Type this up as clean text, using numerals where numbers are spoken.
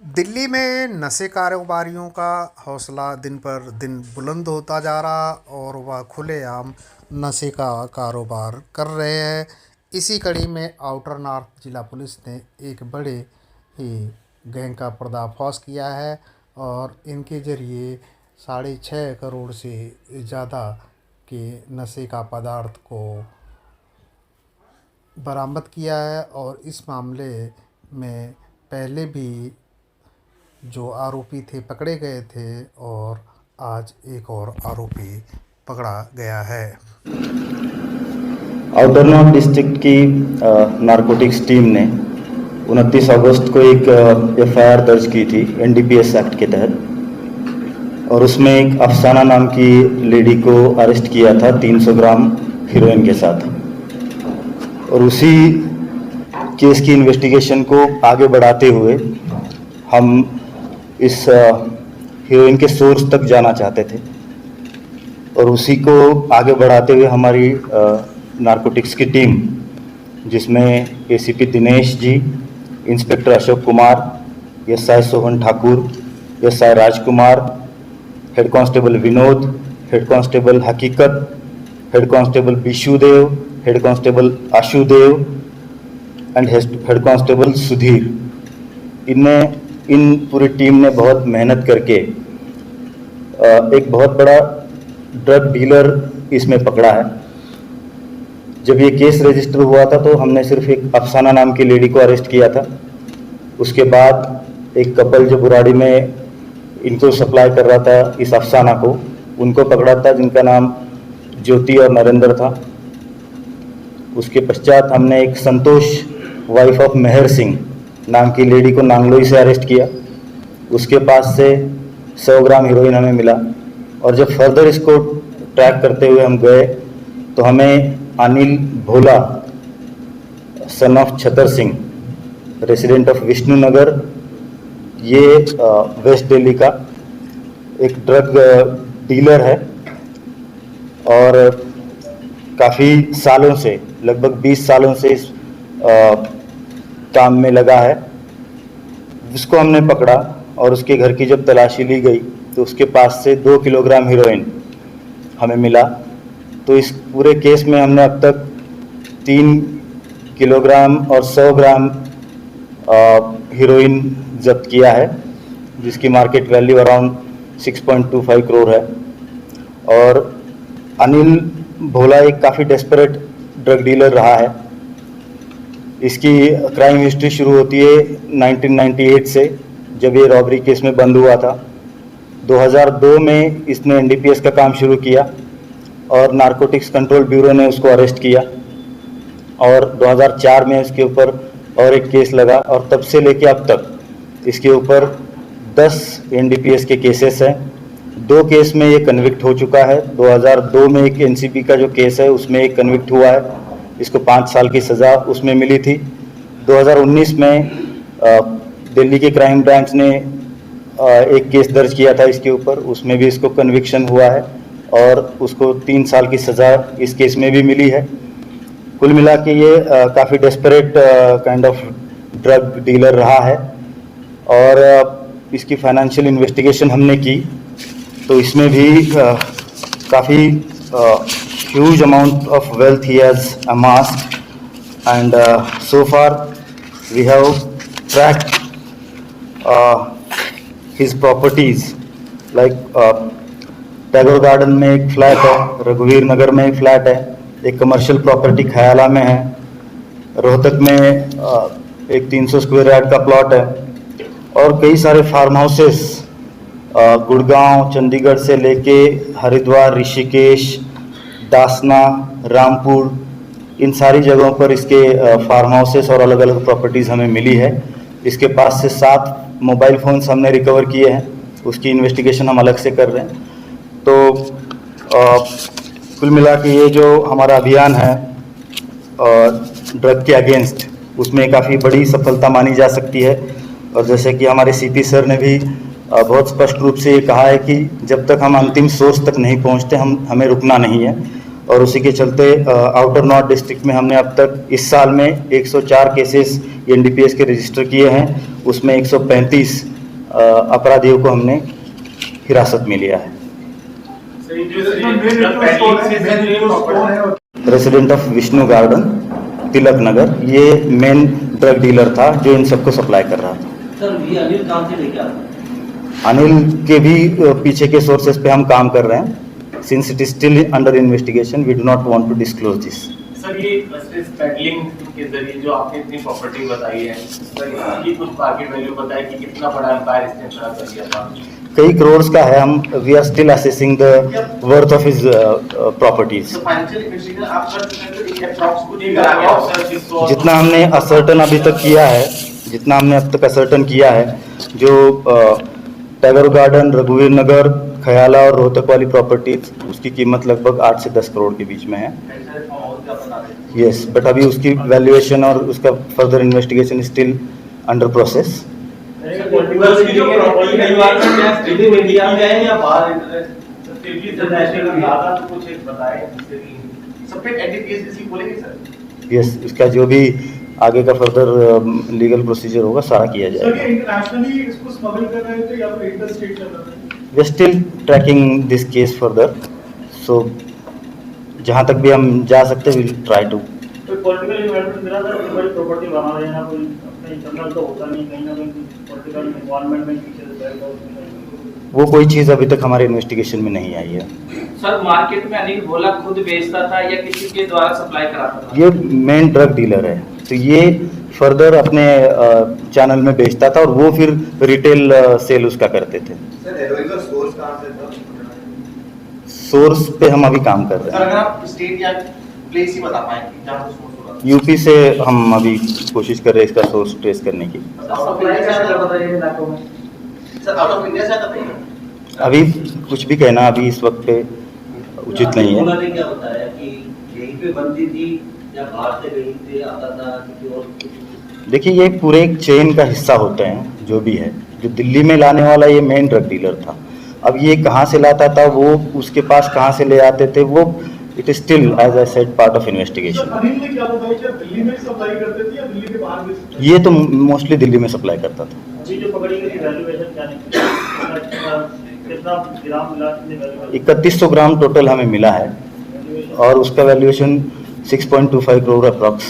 दिल्ली में नशे कारोबारियों का हौसला दिन पर दिन बुलंद होता जा रहा और वह खुलेआम नशे का कारोबार कर रहे हैं। इसी कड़ी में आउटर नॉर्थ जिला पुलिस ने एक बड़े ही गैंग का पर्दाफाश किया है और इनके ज़रिए 6.5 करोड़ से ज़्यादा के नशे का पदार्थ को बरामद किया है। और इस मामले में पहले भी जो आरोपी थे पकड़े गए थे और आज एक और आरोपी पकड़ा गया है। आउटर नॉर्थ डिस्ट्रिक्ट की नारकोटिक्स टीम ने 29 अगस्त को एक एफआईआर दर्ज की थी एनडीपीएस एक्ट के तहत, और उसमें एक अफसाना नाम की लेडी को अरेस्ट किया था 300 ग्राम हीरोइन के साथ। और उसी केस की इन्वेस्टिगेशन को आगे बढ़ाते हुए हम इस हीरोइन के सोर्स तक जाना चाहते थे, और उसी को आगे बढ़ाते हुए हमारी नारकोटिक्स की टीम, जिसमें ACP Dinesh ji, inspector Ashok Kumar, SI Sohan Thakur, SI Rajkumar, head constable Vinod, head constable Haqiqat, head constable Bishudev, head constable Ashudev and head constable Sudhir, इन पूरी टीम ने बहुत मेहनत करके एक बहुत बड़ा ड्रग डीलर इसमें पकड़ा है। जब ये केस रजिस्टर हुआ था तो हमने सिर्फ एक अफसाना नाम की लेडी को अरेस्ट किया था। उसके बाद एक कपल जो बुराड़ी में इनको सप्लाई कर रहा था इस अफसाना को, उनको पकड़ा था, जिनका नाम ज्योति और नरेंद्र था। उसके पश्चात हमने एक संतोष वाइफ ऑफ मेहर सिंह नाम की लेडी को नांगलोई से अरेस्ट किया। उसके पास से 100 ग्राम हीरोइन हमें मिला, और जब फर्दर इसको ट्रैक करते हुए हम गए तो हमें Anil Bhola son of Chhatar Singh, resident of Vishnu Nagar, ये वेस्ट दिल्ली का एक ड्रग डीलर है और काफ़ी सालों से, लगभग 20 सालों से इस काम में लगा है। उसको हमने पकड़ा और उसके घर की जब तलाशी ली गई तो उसके पास से 2 किलोग्राम हीरोइन हमें मिला। तो इस पूरे केस में हमने अब तक 3 किलोग्राम और 100 ग्राम हीरोइन जब्त किया है, जिसकी मार्केट वैल्यू अराउंड 6.25 करोड़ है। और अनिल भोला एक काफ़ी डेस्परेट ड्रग डीलर रहा है। इसकी क्राइम हिस्ट्री शुरू होती है 1998 से, जब ये रॉबरी केस में बंद हुआ था। 2002 में इसने एनडीपीएस का काम शुरू किया और नारकोटिक्स कंट्रोल ब्यूरो ने उसको अरेस्ट किया, और 2004 में इसके ऊपर और एक केस लगा, और तब से लेके अब तक इसके ऊपर 10 एनडीपीएस के केसेस हैं। 2 केस में ये कन्विक्ट हो चुका है। 2002 में एक एनसीबी का जो केस है उसमें एक कन्विक्ट हुआ है, इसको 5 साल की सज़ा उसमें मिली थी। 2019 में दिल्ली के क्राइम ब्रांच ने एक केस दर्ज किया था इसके ऊपर, उसमें भी इसको कन्विक्शन हुआ है और उसको 3 साल की सज़ा इस केस में भी मिली है। कुल मिला के ये काफ़ी desperate kind of drug dealer रहा है। और इसकी फाइनेंशियल इन्वेस्टिगेशन हमने की तो इसमें भी काफ़ी huge amount of wealth he has amassed, and so far we have tracked his properties like Tagore garden में एक फ्लैट है, रघुवीर नगर में एक फ्लैट है, एक कमर्शियल प्रॉपर्टी खयाला में है, रोहतक में एक 300 स्क्वायर यार्ड का प्लॉट है, और कई सारे फार्म हाउसेस गुड़गांव, चंडीगढ़ से लेके हरिद्वार, ऋषिकेश, दासना, रामपुर, इन सारी जगहों पर इसके फार्म हाउसेस और अलग अलग प्रॉपर्टीज़ हमें मिली है। इसके पास से 7 मोबाइल फ़ोन्स हमने रिकवर किए हैं, उसकी इन्वेस्टिगेशन हम अलग से कर रहे हैं। तो कुल मिला के ये जो हमारा अभियान है ड्रग के अगेंस्ट, उसमें काफ़ी बड़ी सफलता मानी जा सकती है। और जैसे कि हमारे सीपी सर ने भी बहुत स्पष्ट रूप से ये कहा है कि जब तक हम अंतिम सोर्स तक नहीं पहुंचते हमें रुकना नहीं है। और उसी के चलते आउटर नॉर्थ डिस्ट्रिक्ट में हमने अब तक इस साल में 104 केसेस एनडीपीएस के रजिस्टर किए हैं, उसमें 135 अपराधियों को हमने हिरासत में लिया है। Resident of Vishnu garden, Tilak Nagar, ये मेन ड्रग डीलर था जो इन सबको सप्लाई कर रहा था। सर ये अनिल कहाँ से लेके आता है? अनिल के भी पीछे के सोर्सेज पे हम काम कर रहे हैं। Since it is still under investigation, we do not want to disclose this. Sir ये पेडलिंग के जरिए जो आपने इतनी प्रॉपर्टी बताई है, सर इसकी कुछ मार्केट वैल्यू बताए कि कितना बड़ा एम्पायर इसने खड़ा कर दिया था? कई करोड़ का है। हम we are still assessing the worth of his properties. जितना हमने असर्टन अभी तक किया है, जितना हमने अब तक असर्टन किया है, जो टैगोर गार्डन, रघुवीर नगर, खयाला और रोहतक वाली प्रॉपर्टीज, उसकी कीमत लगभग 8 से 10 करोड़ के बीच में है। यस, बट अभी उसकी वैल्यूएशन और उसका further investigation still under process. Yes, इसका जो भी आगे का फर्दर लीगल प्रोसीजर होगा सारा किया जाएगा। इंटरनेशनली इसको स्मगल कर रहे थे या फिर इंटरस्टेट कर रहे थे? We are still tracking this case further, so जहाँ तक भी हम जा सकते हैं, विल ट्राई टू। कोई पॉलिटिकल इन्वॉल्वमेंट मिला था कि बड़ी प्रॉपर्टी बना रहे हैं, कोई अपने इंटरनल तो होता नहीं, कहीं ना कहीं पॉलिटिकल इन्वॉल्वमेंट में पीछे से बैठ गया? वो कोई चीज़ अभी तक हमारे इन्वेस्टिगेशन में नहीं आई है। सर मार्केट में अनिल भोला खुद बेचता था या किसी के द्वारा सप्लाई कराता था? ये मेन ड्रग डीलर है, तो ये फर्दर अपने चैनल में बेचता था और वो फिर रिटेल सेल उसका करते थे। सर हेरोइन का सोर्स कहाँ से था? सोर्स पे हम अभी काम कर सर रहे अगर आप स्टेट या प्लेस ही बता पाएं कि जहाँ से सोर्स हो रहा हैं। यूपी से हम अभी कोशिश कर रहे हैं इसका सोर्स ट्रेस करने की। सप्लाई कैसे करता था ये इलाकों में? सर आउट ऑफ इंडिया से आता था ये? अभी कुछ भी कहना अभी इस वक्त पे उचित नहीं भोला है। ने क्या बताया कि यहीं पे बनती थी या बाहर से कहीं से आता था किसी और? देखिए, ये पूरे एक चेन का हिस्सा होते हैं जो भी है। जो दिल्ली में लाने वाला ये मेन ड्रग डीलर था। अब ये कहाँ से लाता था, वो उसके पास कहाँ से ले आते थे, वो it is still as I said part of investigation. Anil ने क्या बताया कि दिल्ली में सप्लाई करते थे या दिल्ली के बाहर भी? ये तो मोस्टली दिल्ली में सप्लाई करता था। अभी जो पकड़ी गई वैल्यूएशन क्या निकली? कितना ग्राम मिला? 3100 ग्राम टोटल हमें मिला है और उसका वैल्यूएशन 6.25 करोड़ अप्रॉक्स